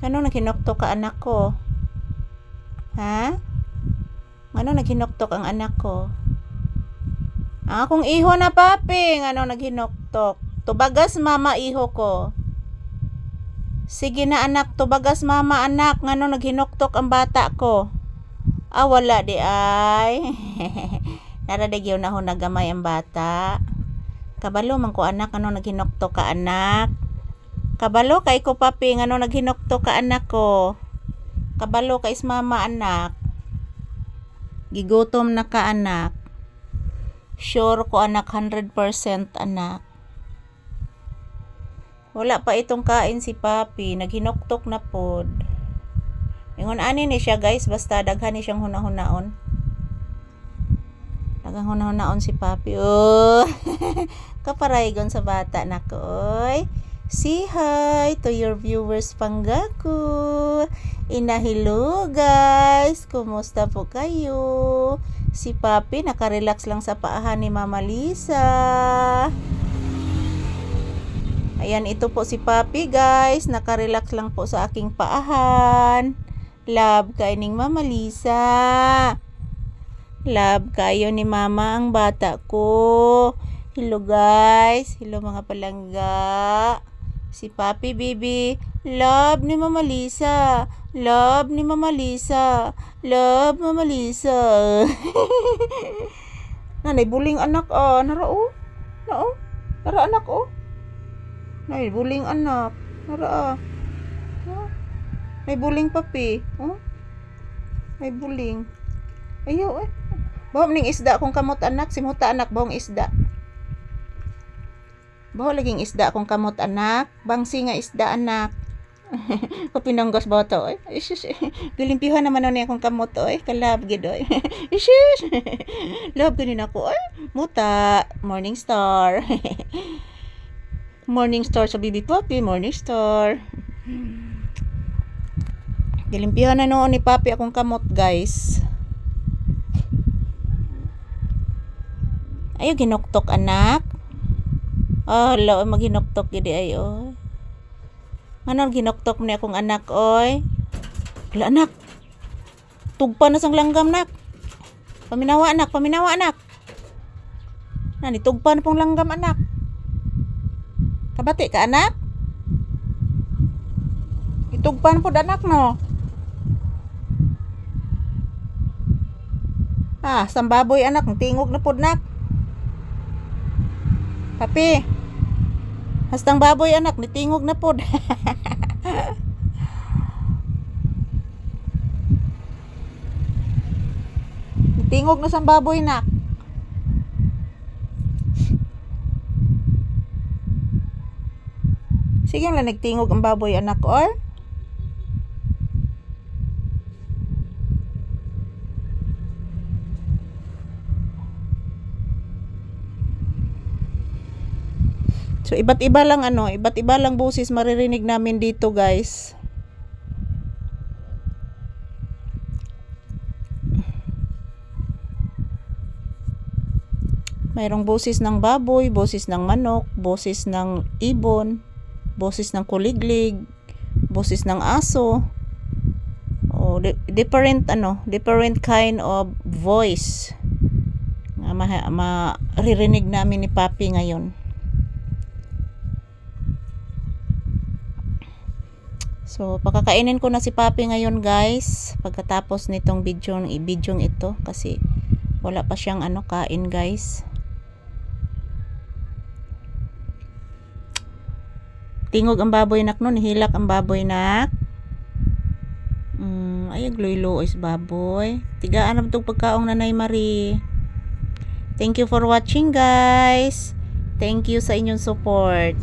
Ano naghinuktok ka anak ko? Ha? Ano naghinuktok ang anak ko? Akong iho na papi. Ano naghinuktok? Tubagas mama iho ko. Sige na anak, tubagas mama anak. Ano naghinuktok ang bata ko? Wala di ay. Naradigyaw na ho nagamay ang bata. Kabalo man ko anak, ano naghinuktok ka anak? Kabalo kay ko papi, ano naghinuktok ka anak ko? Kabalo kay is mama anak. Gigutom na ka anak. Sure ko anak, 100% anak. Wala pa itong kain si papi, naghinuktok na pod. Ingon ani ni siya guys, basta daghan ni siyang hunahunaon. Daghang hunahunaon si papi. Oh. Kaparaygon sa bata nako oy. Say hi to your viewers panggako. Hello guys, kumusta po kayo? Si papi nakarelax lang sa paahan ni Mama Lisa. Ayan, ito po si papi guys, nakarelax lang po sa aking paahan. Love kaining Mama Lisa. Love kayo ni mama ang bata ko. Hello guys, hello mga palangga. Si papi baby, love ni Mama Lisa. Love ni Mama Lisa. Love Mama Lisa. Nanay buling anak narao. Nao. Nara anak Nay buling anak. Nara. May buling papi. May buling. Ayo Bawa ning isda kung kamot anak, simuta anak bawang isda. Bawa laging isda kung kamot anak, bangsi nga isda anak. Kapinanggos ba to oy? Isis. Gilimpihan naman na akong kamot oy, kalab gid oy. Isis. Love ganin ako oy. Muta, morning star. Morning star sa bibi papi, morning star. Gilimpihan na noon ni papi akong kamot guys. Ayo ginuktok anak. Law maghinuktok gidi ayo. Ano ginuktok ni akong anak oy? Wala anak. Tugpa na sang langgam nak. Paminawa anak, paminawa anak. Nani tugpa na pong langgam anak. Kabati ka anak? Itugpa na pod anak no. Sambaboy anak, tingog na pod nak. Papi, hastang baboy anak, nitingog na pod. Nitingog na sang baboy nak. Sige lang nagtingog ang baboy anak or? So iba't iba lang boses maririnig namin dito guys. Mayroong boses ng baboy, boses ng manok, boses ng ibon, boses ng kuliglig, boses ng aso. Different kind of voice na maririnig namin ni papi ngayon. So, pakakainin ko na si papi ngayon guys. Pagkatapos nitong video ito. Kasi wala pa siyang kain guys. Tingog ang baboy nak nun. Hilak ang baboy nak. Ay, gluilo is baboy. Tigaan na itong pagkaong nanay Marie. Thank you for watching guys. Thank you sa inyong support.